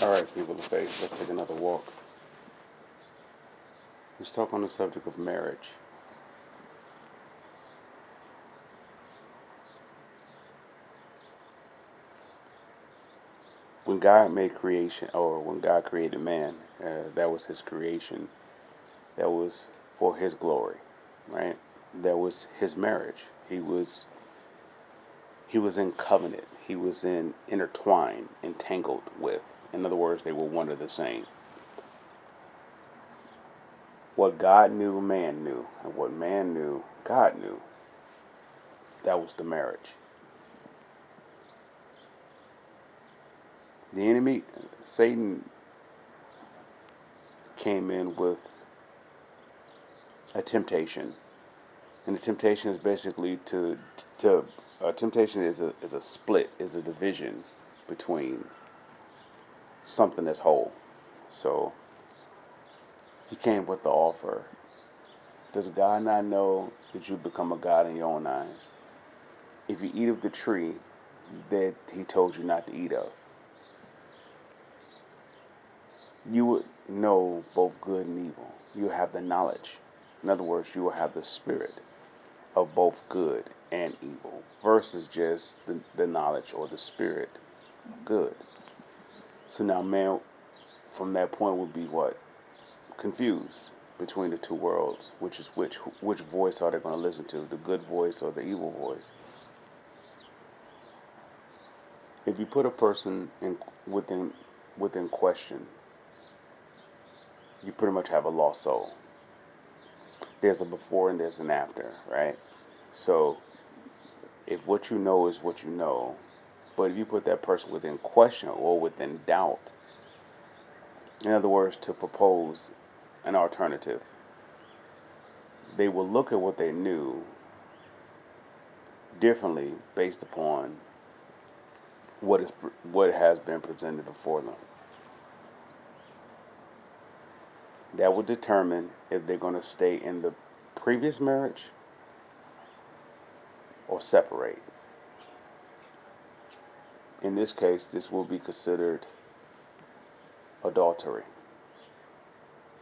All right, people of faith, let's take another walk. Let's talk on the subject of marriage. When God made creation, or when God created man, that was his creation. That was for his glory, right? That was his marriage. He was in covenant. He was in intertwined, entangled with. In other words, they were one and the same. What God knew, man knew, and what man knew, God knew. That was the marriage. The enemy, Satan, came in with a temptation, and the temptation is basically to temptation is a split, is a division between something that's whole. So he came with the offer. Does God not know that you become a God in your own eyes? If you eat of the tree that he told you not to eat of, you would know both good and evil. You have the knowledge. In other words, you will have the spirit of both good and evil versus just the knowledge or the spirit of good. So now man from that point would be what? Confused between the two worlds, which is which voice are they going to listen to, the good voice or the evil voice? If you put a person in within question, you pretty much have a lost soul. There's a before and there's an after, right? So if what you know is what you know, but if you put that person within question or within doubt, in other words, to propose an alternative, they will look at what they knew differently based upon what has been presented before them. That will determine if they're going to stay in the previous marriage or separate. In this case, this will be considered adultery,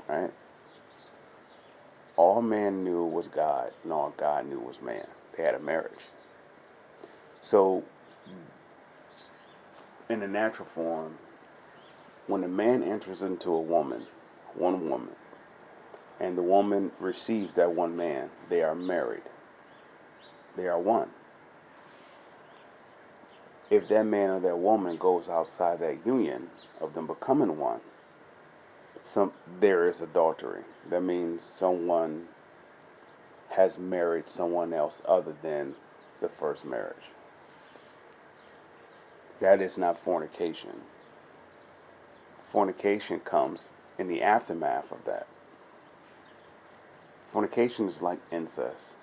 right? All man knew was God, and all God knew was man. They had a marriage. So, in the natural form, when a man enters into a woman, one woman, and the woman receives that one man, they are married. They are one. If that man or that woman goes outside that union of them becoming one, there is adultery. That means someone has married someone else other than the first marriage. That is not fornication. Fornication comes in the aftermath of that. Fornication is like incest.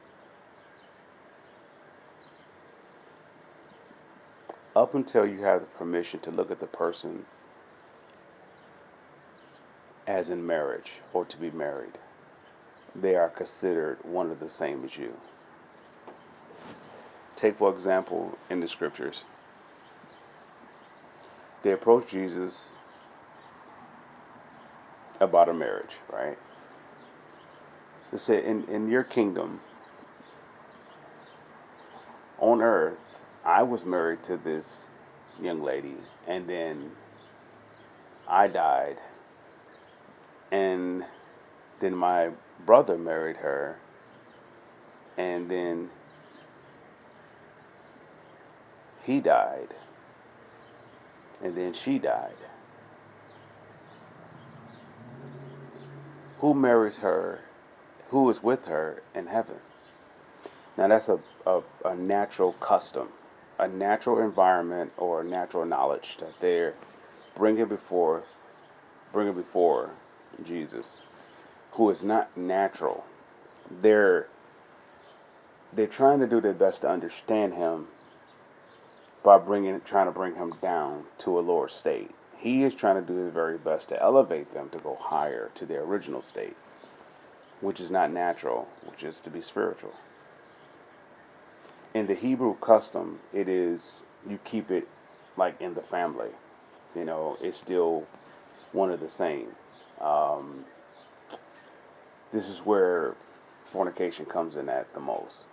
Up until you have the permission to look at the person as in marriage or to be married, they are considered one and the same as you. Take, for example, in the scriptures, they approach Jesus about a marriage, right? They said, in your kingdom on earth, I was married to this young lady, and then I died, and then my brother married her, and then he died, and then she died. Who marries her? Who is with her in heaven? Now that's a natural custom, a natural environment, or a natural knowledge that they're bringing before bringing before Jesus, who is not natural. They're they're trying to do their best to understand him by trying to bring him down to a lower state. He is trying to do his very best to elevate them to go higher to their original state, which is not natural, which is to be spiritual. In the Hebrew custom, it is you keep it like in the family. it's still one of the same. Um, this is where fornication comes in at the most.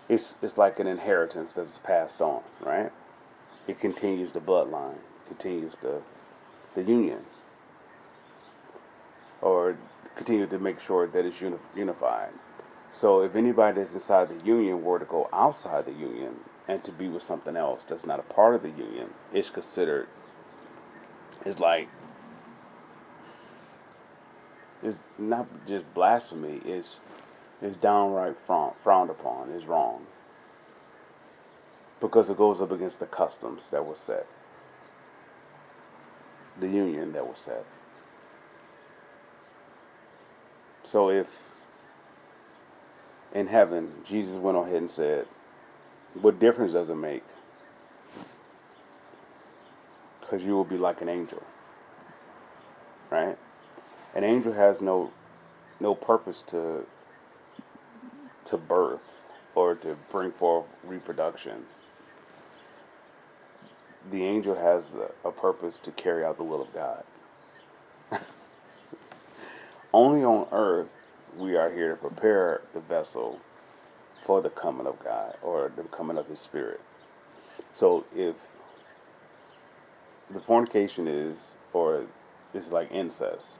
It's like an inheritance that's passed on, right? It continues the bloodline, continues the union, or continue to make sure that it's unified. So if anybody that's inside the union were to go outside the union and to be with something else that's not a part of the union, it's considered, it's like, it's not just blasphemy, it's downright frowned upon, it's wrong. Because it goes up against the customs that were set, the union that was set. So if in heaven Jesus went on ahead and said, what difference does it make? Because you will be like an angel, right? An angel has no purpose to birth or to bring forth reproduction. The angel has a purpose to carry out the will of God. Only on earth we are here to prepare the vessel for the coming of God or the coming of His Spirit. So if the fornication is like incest,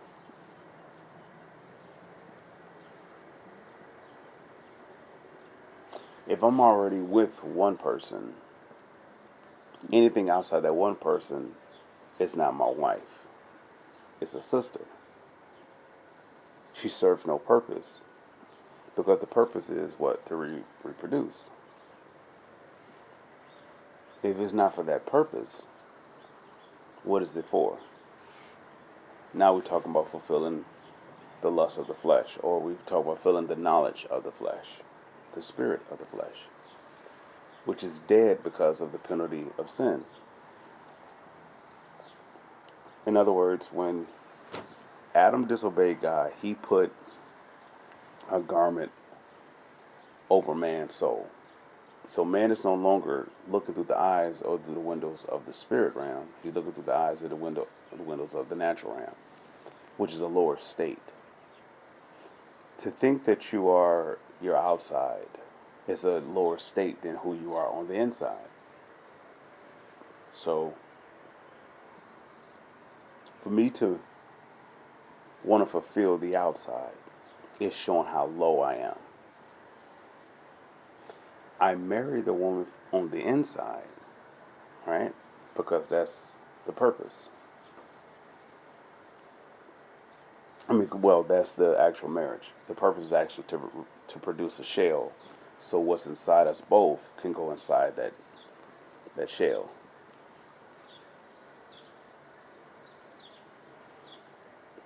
if I'm already with one person, anything outside that one person is not my wife. It's a sister. She serves no purpose because the purpose is what? To reproduce. If it's not for that purpose, what is it for? Now we're talking about fulfilling the lust of the flesh, or we talk about fulfilling the knowledge of the flesh, the spirit of the flesh, which is dead because of the penalty of sin. In other words, when Adam disobeyed God, he put a garment over man's soul. So man is no longer looking through the eyes or through the windows of the spirit realm. He's looking through the eyes of the windows of the natural realm, which is a lower state. To think that you're outside is a lower state than who you are on the inside. So for me to want to fulfill the outside is showing how low I am. I marry the woman on the inside, right? Because that's the purpose. That's the actual marriage. The purpose is actually to produce a shell, so what's inside us both can go inside that shell.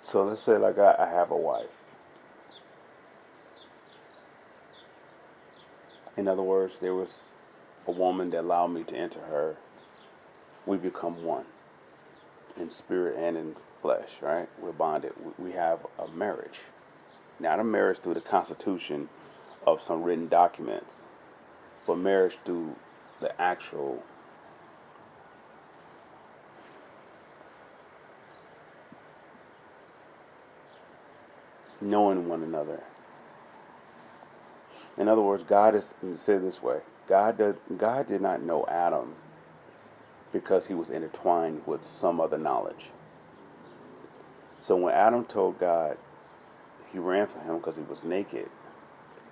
So let's say like I have a wife. In other words, there was a woman that allowed me to enter her. We become one in spirit and in flesh, right? We're bonded. We have a marriage. Not a marriage through the constitution of some written documents, but marriage through the actual knowing one another. In other words, God is said this way. God did not know Adam because he was intertwined with some other knowledge. So when Adam told God he ran from him because he was naked,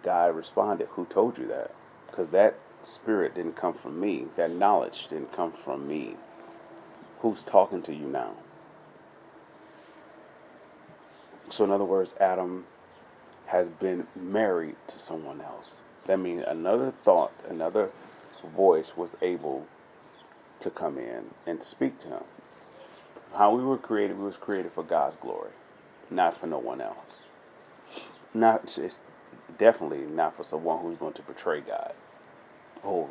God responded, who told you that? Because that spirit didn't come from me. That knowledge didn't come from me. Who's talking to you now? So in other words, Adam has been married to someone else. That means another thought, another voice was able to come in and speak to him. How we was created for God's glory, not for no one else. It's definitely not for someone who's going to betray God, or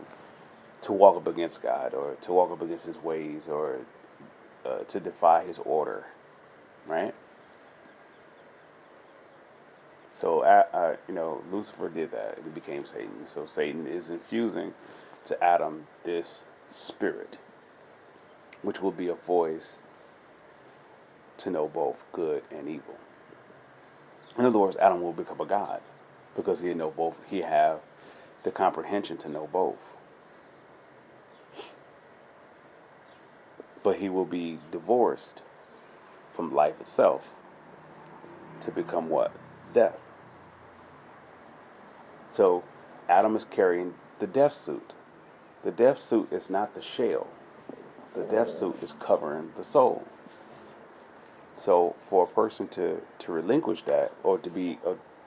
to walk up against God, or to walk up against His ways, or to defy His order, right? So, Lucifer did that. It became Satan. So Satan is infusing to Adam this spirit, which will be a voice to know both good and evil. In other words, Adam will become a god because he know both. He have the comprehension to know both. But he will be divorced from life itself to become what? Death. So Adam is carrying the death suit. The death suit is not the shell. The death suit is covering the soul. So for a person to relinquish that, or to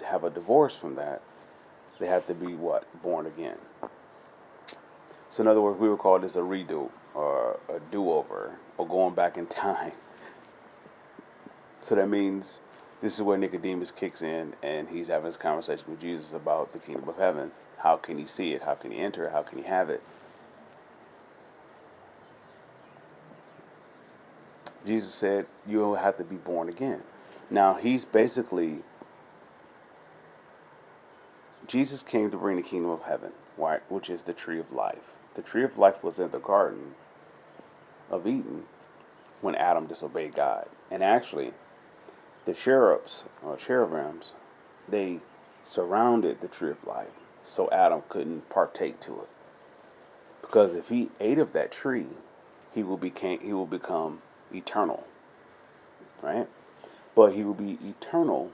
have a divorce from that, they have to be what? Born again. So in other words, we would call this a redo or a do-over or going back in time. So that means this is where Nicodemus kicks in, and he's having this conversation with Jesus about the kingdom of heaven. How can he see it? How can he enter it? How can he have it? Jesus said, you'll have to be born again. Now, Jesus came to bring the kingdom of heaven, right, which is the tree of life. The tree of life was in the Garden of Eden when Adam disobeyed God. And actually, the cherubims, they surrounded the tree of life so Adam couldn't partake to it. Because if he ate of that tree, he will become eternal, right? But he will be eternal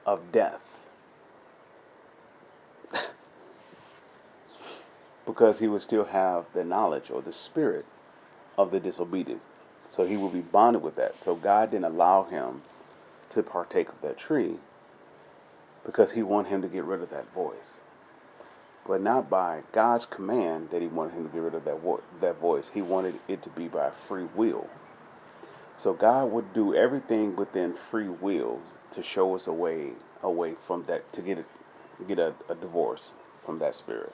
of death. Because he would still have the knowledge or the spirit of the disobedience. So he will be bonded with that. So God didn't allow him to partake of that tree because he wanted him to get rid of that voice. But not by God's command that he wanted him to get rid of that voice. He wanted it to be by free will. So God would do everything within free will to show us a way away from that, to get a divorce from that spirit,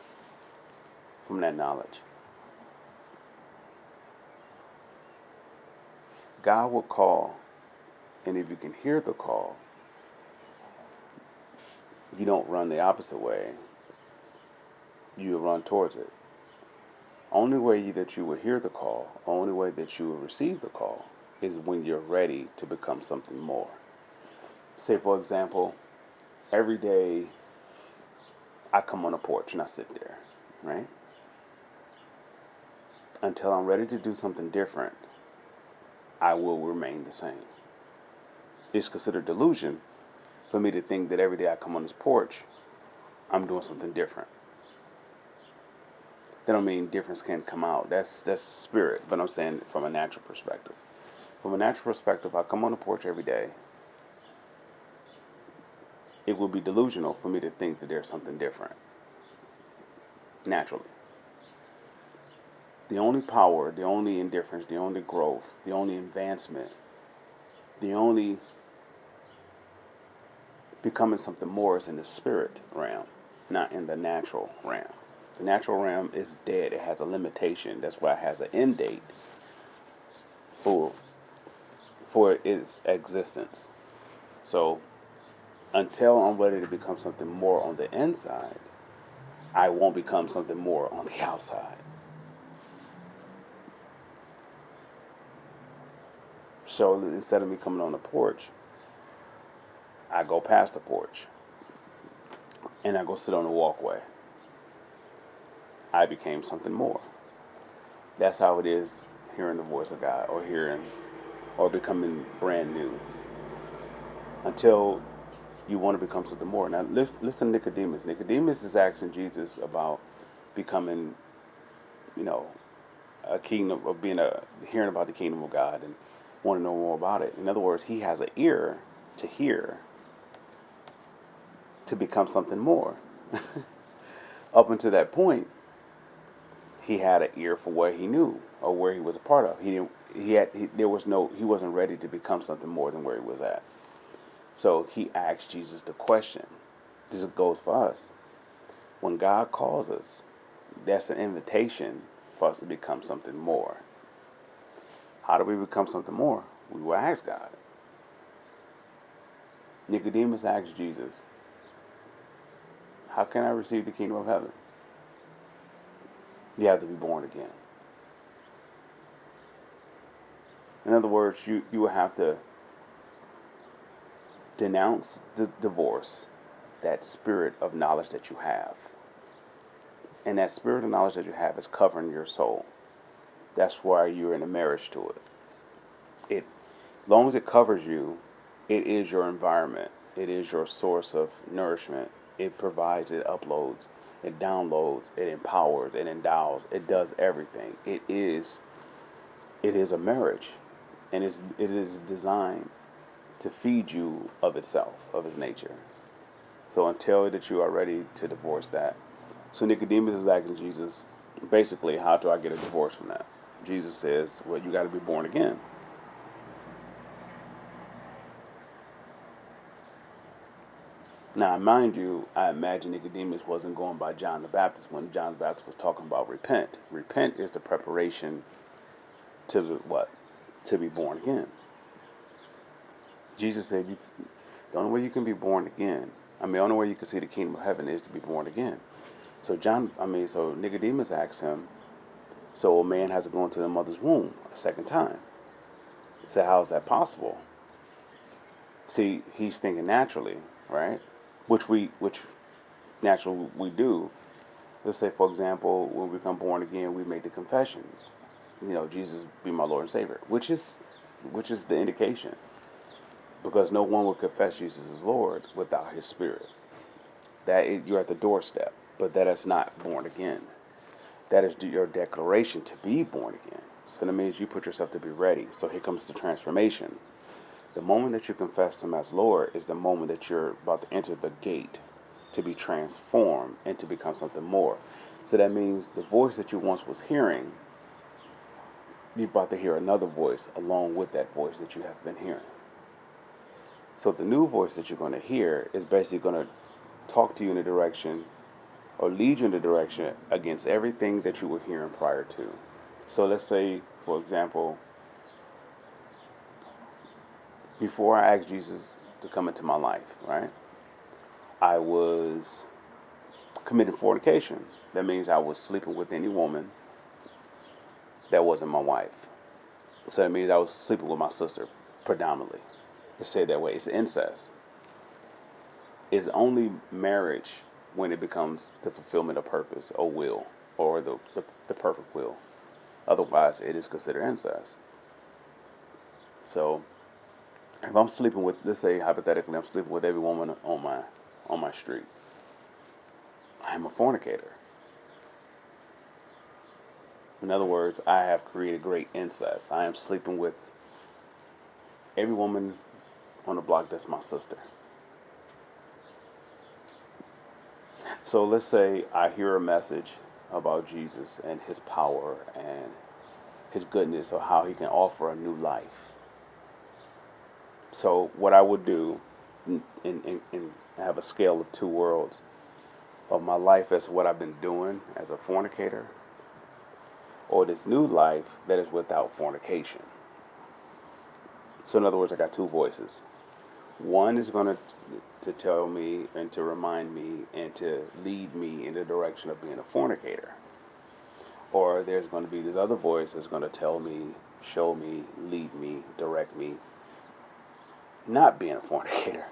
from that knowledge. God will call, and if you can hear the call, you don't run the opposite way. You run towards it. Only way that you will hear the call, only way that you will receive the call, is when you're ready to become something more. Say, for example, every day I come on a porch and I sit there, right? Until I'm ready to do something different, I will remain the same. It's considered delusion for me to think that every day I come on this porch, I'm doing something different. That don't mean difference can't come out. That's spirit, but I'm saying from a natural perspective. From a natural perspective, I come on the porch every day. It will be delusional for me to think that there's something different. Naturally. The only power, the only indifference, the only growth, the only advancement, the only becoming something more is in the spirit realm, not in the natural realm. The natural realm is dead. It has a limitation. That's why it has an end date for its existence. So until I'm ready to become something more on the inside, I won't become something more on the outside. So instead of me coming on the porch, I go past the porch and I go sit on the walkway. I became something more. That's how it is hearing the voice of God, or becoming brand new. Until you want to become something more. Now listen to Nicodemus. Nicodemus is asking Jesus about becoming, a kingdom, of hearing about the kingdom of God and want to know more about it. In other words, he has an ear to hear to become something more. Up until that point, he had an ear for what he knew or where he was a part of. He wasn't ready to become something more than where he was at. So he asked Jesus the question. This goes for us. When God calls us, that's an invitation for us to become something more. How do we become something more? We will ask God. Nicodemus asked Jesus, how can I receive the kingdom of heaven? You have to be born again. In other words, you will have to denounce the divorce, that spirit of knowledge that you have. And that spirit of knowledge that you have is covering your soul. That's why you're in a marriage to it. As long as it covers you, it is your environment. It is your source of nourishment. It provides, it uploads, it downloads, it empowers, it endows, it does everything. It is a marriage, and it is designed to feed you of itself, of its nature. So until that you are ready to divorce that. So Nicodemus is asking Jesus, basically, how do I get a divorce from that? Jesus says, well, you got to be born again. Now, mind you, I imagine Nicodemus wasn't going by John the Baptist when John the Baptist was talking about repent. Repent is the preparation to what? To be born again. Jesus said, the only way you can be born again, the only way you can see the kingdom of heaven is to be born again. So so Nicodemus asked him, so a man has to go into the mother's womb a second time. He said, how is that possible? See, he's thinking naturally, right? Which naturally we do. Let's say, for example, when we become born again, we make the confession, Jesus be my Lord and Savior, which is the indication, because no one will confess Jesus as Lord without His Spirit. You're at the doorstep, but that is not born again. That is your declaration to be born again. So that means you put yourself to be ready. So here comes the transformation. The moment that you confess Him as Lord is the moment that you're about to enter the gate to be transformed and to become something more. So that means the voice that you once was hearing, you're about to hear another voice along with that voice that you have been hearing. So the new voice that you're going to hear is basically going to talk to you in a direction or lead you in the direction against everything that you were hearing prior to. So let's say, for example, before I asked Jesus to come into my life, right, I was committing fornication. That means I was sleeping with any woman that wasn't my wife. So that means I was sleeping with my sister predominantly. Let's say it that way. It's incest. It's only marriage when it becomes the fulfillment of purpose or will, or the perfect will. Otherwise, it is considered incest. So if I'm sleeping with, let's say hypothetically, I'm sleeping with every woman on my street, I am a fornicator. In other words, I have created great incest. I am sleeping with every woman on the block that's my sister. So let's say I hear a message about Jesus and His power and His goodness, or how He can offer a new life. So what I would do, and have a scale of two worlds of my life as what I've been doing as a fornicator, or this new life that is without fornication. So in other words, I got two voices. One is going to tell me and to remind me and to lead me in the direction of being a fornicator. Or there's going to be this other voice that's going to tell me, show me, lead me, direct me, not being a fornicator.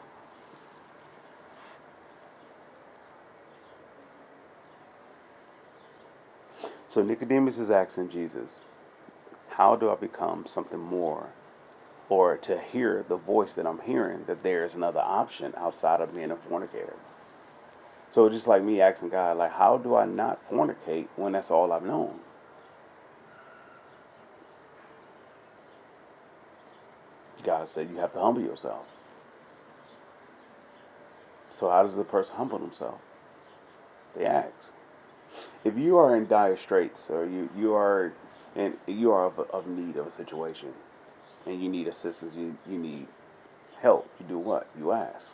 So Nicodemus is asking Jesus, how do I become something more? Or to hear the voice that I'm hearing, that there is another option outside of being a fornicator. So just like me asking God, like, how do I not fornicate when that's all I've known? God said you have to humble yourself. So how does the person humble himself? They ask. If you are in dire straits, or you are of need of a situation, and you need assistance, you need help, you do what? You ask.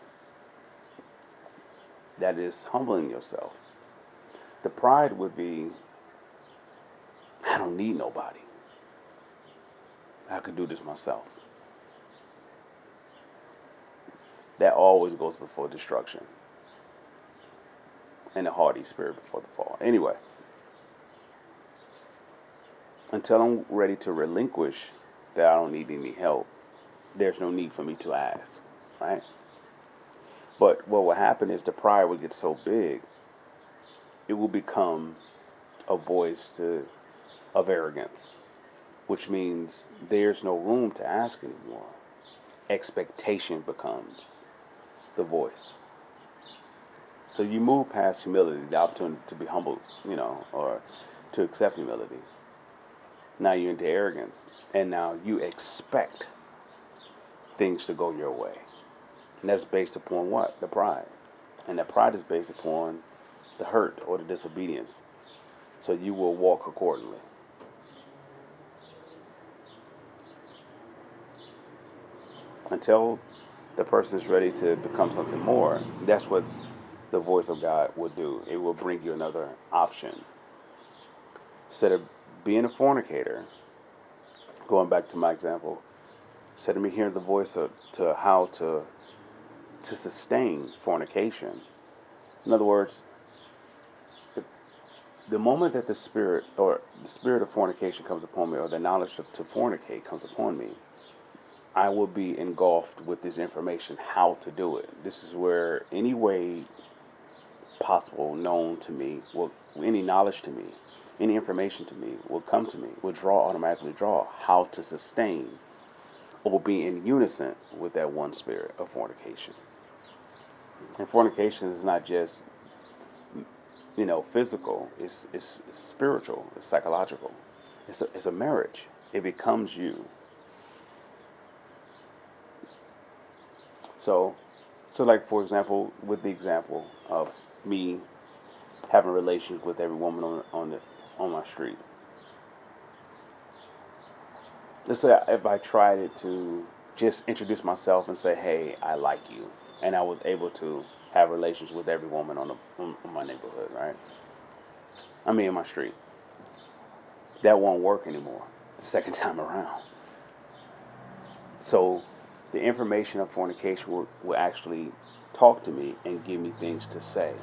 That is humbling yourself. The pride would be, I don't need nobody. I could do this myself. That always goes before destruction, and a haughty spirit before the fall. Anyway, Until I'm ready to relinquish that I don't need any help, there's no need for me to ask, right? But what will happen is the pride will get so big, it will become a voice of arrogance, which means there's no room to ask anymore. Expectation becomes the voice. So you move past humility, the opportunity to be humble, or to accept humility. Now you're into arrogance, and now you expect things to go your way. And that's based upon what? The pride. And that pride is based upon the hurt or the disobedience. So you will walk accordingly. Until the person is ready to become something more, that's what the voice of God will do. It will bring you another option. Instead of being a fornicator, going back to my example, instead of me hearing the voice to how to sustain fornication. In other words, the moment that the spirit of fornication comes upon me, or the knowledge to fornicate comes upon me, I will be engulfed with this information how to do it. This is where any way possible known to me, any knowledge to me, any information to me will come to me, will automatically draw how to sustain or be in unison with that one spirit of fornication. And fornication is not just, physical. It's spiritual. It's psychological. It's a marriage. It becomes you. So like, for example, with the example of me having relations with every woman on my street. Let's say if I tried it to just introduce myself and say, "Hey, I like you," and I was able to have relations with every woman on my neighborhood, right? I mean, in my street. That won't work anymore the second time around. So the information of fornication will actually talk to me and give me things to say.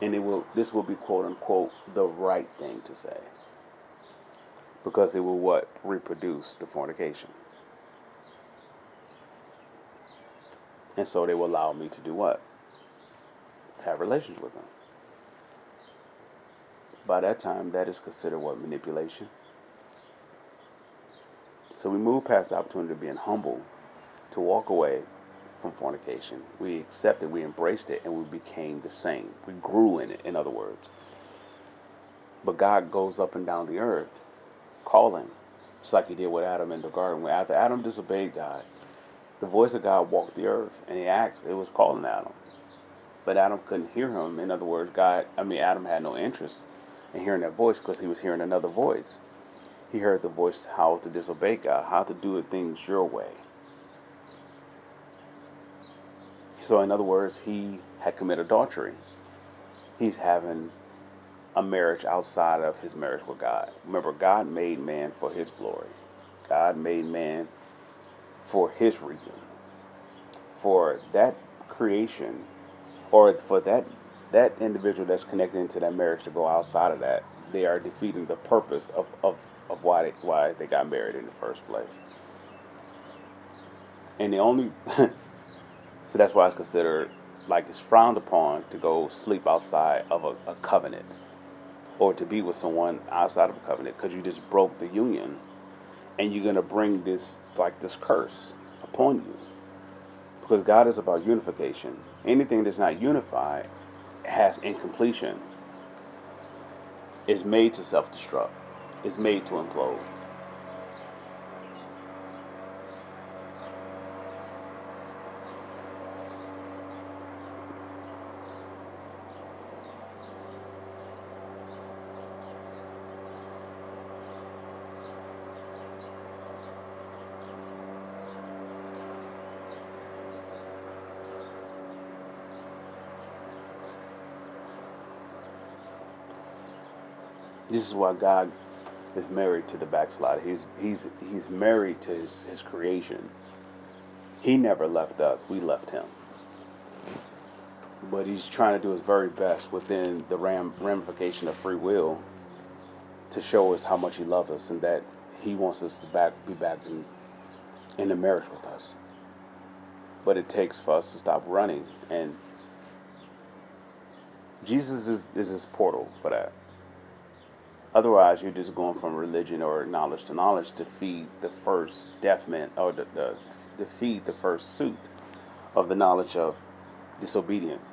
And this will be, quote unquote, the right thing to say. Because it will what? Reproduce the fornication. And so they will allow me to do what? Have relations with them. By that time, that is considered what? Manipulation. So we move past the opportunity of being humble to walk away from fornication. We accepted, we embraced it, and we became the same. We grew in it, in other words. But God goes up and down the earth calling, just like he did with Adam in the garden. When after Adam disobeyed God, the voice of God walked the earth, and it was calling Adam. But Adam couldn't hear him. In other words, Adam had no interest in hearing that voice because he was hearing another voice. He heard the voice how to disobey God, how to do things your way. So in other words, he had committed adultery. He's having a marriage outside of his marriage with God. Remember, God made man for his glory. God made man for his reason. For that creation, or for that individual that's connected into that marriage to go outside of that, they are defeating the purpose of why they got married in the first place. And the only so that's why it's considered like it's frowned upon to go sleep outside of a covenant or to be with someone outside of a covenant, because you just broke the union and you're going to bring this curse upon you, because God is about unification. Anything that's not unified has incompletion, is made to self-destruct, is made to implode. This is why God is married to the backslider. He's married to his creation. He never left us. We left him. But he's trying to do his very best within the ramification of free will to show us how much he loves us and that he wants us to be back in the marriage with us. But it takes for us to stop running, and Jesus is this portal for that. Otherwise, you're just going from religion or knowledge to knowledge to feed the first deafment, or to feed the first suit of the knowledge of disobedience.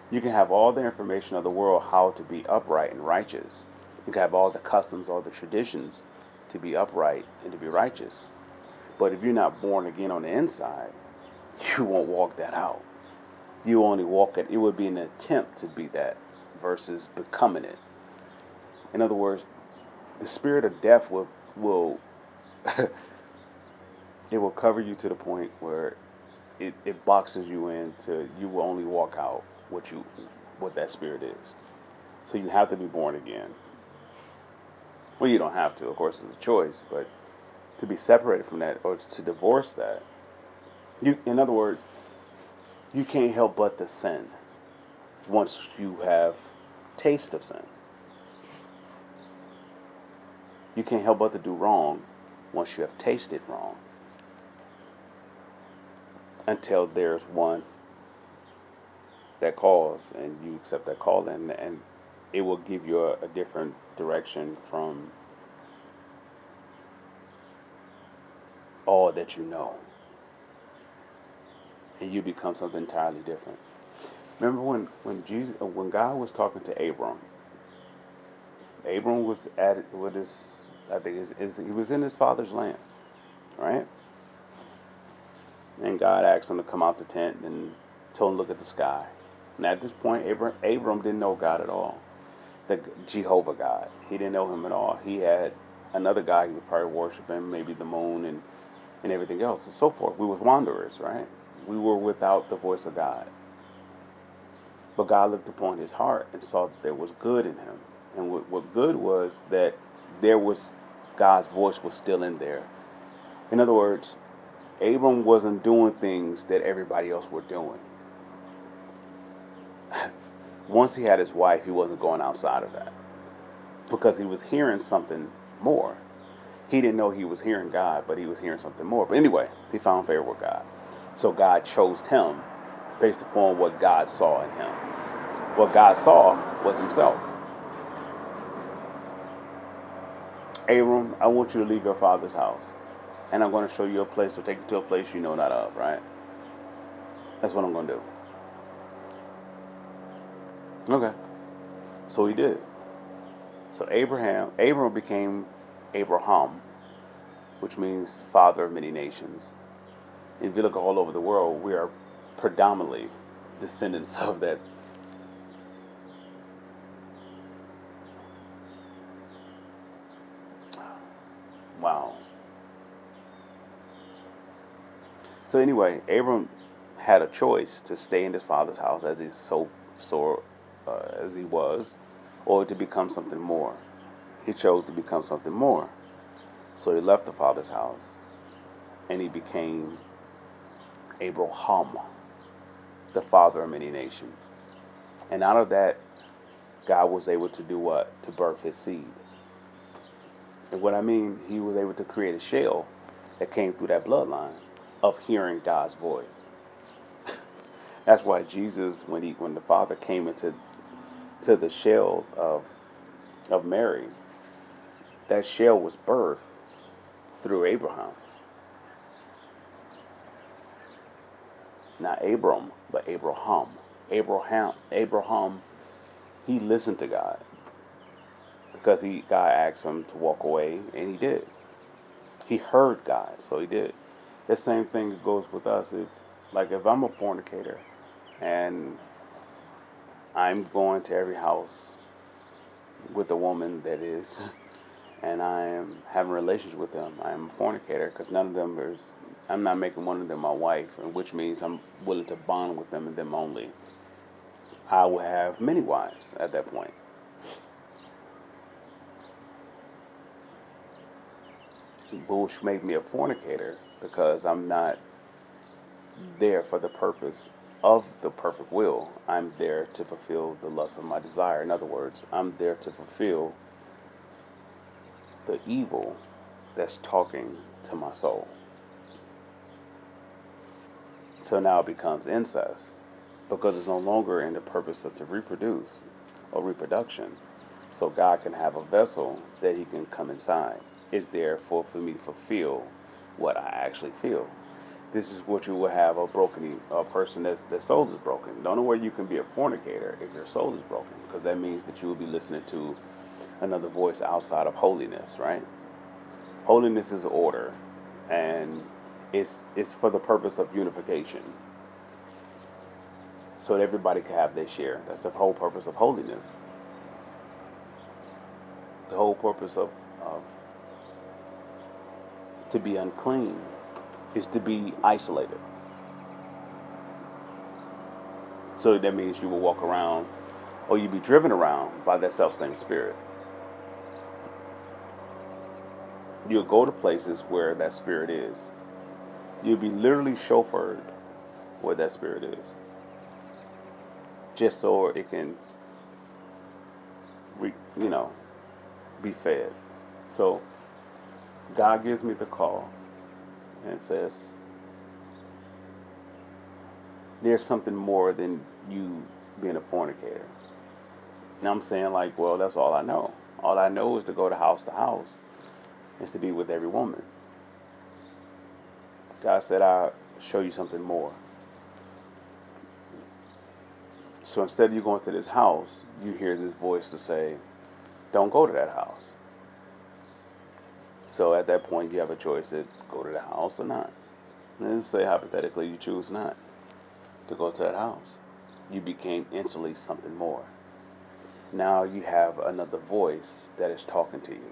You can have all the information of the world how to be upright and righteous. You can have all the customs, all the traditions to be upright and to be righteous. But if you're not born again on the inside, you won't walk that out. You only walk it. It would be an attempt to be that versus becoming it. In other words, the spirit of death will it will cover you to the point where it boxes you in to you will only walk out what that spirit is. So you have to be born again. Well, you don't have to, of course, it's a choice, but to be separated from that or to divorce that, in other words, you can't help but to sin once you have taste of sin. You can't help but to do wrong once you have tasted wrong. Until there's one that calls and you accept that call, and it will give you a different direction from all that you know. And you become something entirely different. Remember when God was talking to Abram was at with his, I think he was in his father's land, right? And God asked him to come out the tent and told him to look at the sky. And at this point, Abram didn't know God at all, the Jehovah God. He didn't know him at all. He had another God he was probably worshiping, maybe the moon and everything else and so forth. We was wanderers, right? We were without the voice of God. But God looked upon his heart and saw that there was good in him. And what good was that there was God's voice was still in there. In other words, Abram wasn't doing things that everybody else were doing. Once he had his wife, he wasn't going outside of that because he was hearing something more. He didn't know he was hearing God, but he was hearing something more. But anyway, he found favor with God. So God chose him based upon what God saw in him. What God saw was himself. Abram, I want you to leave your father's house. And I'm going to show you a place, or take you to a place you know not of, right? That's what I'm going to do. Okay. So he did. So Abram became Abraham, which means father of many nations. And if you look all over the world, we are predominantly descendants of that. Wow. So anyway, Abram had a choice to stay in his father's house as he was, or to become something more. He chose to become something more. So he left the father's house, and he became Abraham, the father of many nations. And out of that, God was able to do what? To birth his seed. And what I mean, he was able to create a shell that came through that bloodline of hearing God's voice. That's why Jesus, when the Father came into the shell of Mary, that shell was birthed through Abraham. Not Abram, but Abraham. Abraham, he listened to God because God asked him to walk away, and he did. He heard God, so he did. The same thing goes with us. If I'm a fornicator and I'm going to every house with a woman that is, and I am having a relationship with them, I am a fornicator because I'm not making one of them my wife, which means I'm willing to bond with them and them only. I will have many wives at that point. Which made me a fornicator because I'm not there for the purpose of the perfect will. I'm there to fulfill the lust of my desire. In other words, I'm there to fulfill the evil that's talking to my soul. So now it becomes incest because it's no longer in the purpose of to reproduce or reproduction. So God can have a vessel that he can come inside. It's there for me to fulfill what I actually feel. This is what you will have a person their soul is broken. The only way you can be a fornicator if your soul is broken, because that means that you will be listening to another voice outside of holiness, right? Holiness is order, and it's for the purpose of unification, so that everybody can have their share. That's the whole purpose of holiness. The whole purpose of to be unclean is to be isolated. So that means you will walk around, or you be driven around by that self-same spirit. You'll go to places where that spirit is. You'll be literally chauffeured where that spirit is, just so it can, you know, be fed. So God gives me the call and says, there's something more than you being a fornicator. And I'm saying, like, well, that's all I know. All I know is to go to house, is to be with every woman. God said, I'll show you something more. So instead of you going to this house, you hear this voice to say, don't go to that house. So at that point, you have a choice to go to the house or not. Let's say hypothetically you choose not to go to that house. You became instantly something more. Now you have another voice that is talking to you.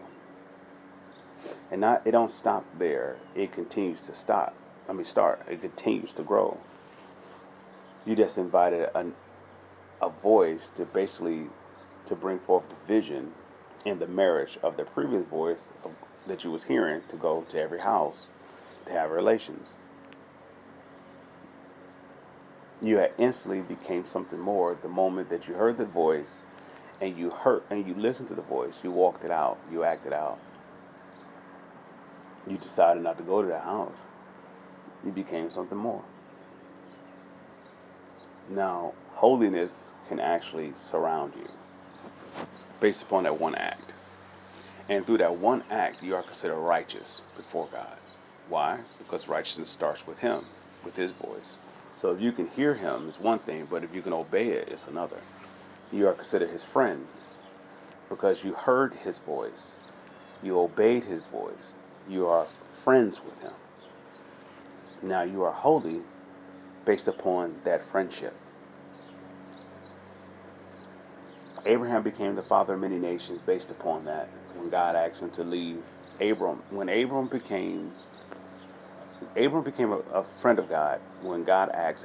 And it don't stop there. It continues to start. It continues to grow. You just invited a voice to basically to bring forth the vision in the marriage of the previous voice that you was hearing, to go to every house to have relations. You had instantly became something more the moment that you heard the voice, and you listened to the voice. You walked it out. You acted out. You decided not to go to the house. You became something more. Now, holiness can actually surround you based upon that one act. And through that one act, you are considered righteous before God. Why? Because righteousness starts with him, with his voice. So if you can hear him, it's one thing, but if you can obey it, it's another. You are considered his friend because you heard his voice. You obeyed his voice. You are friends with him. Now you are holy based upon that friendship. Abraham became the father of many nations based upon that. When God asked him to leave Abram, when Abram became a friend of God, when God asked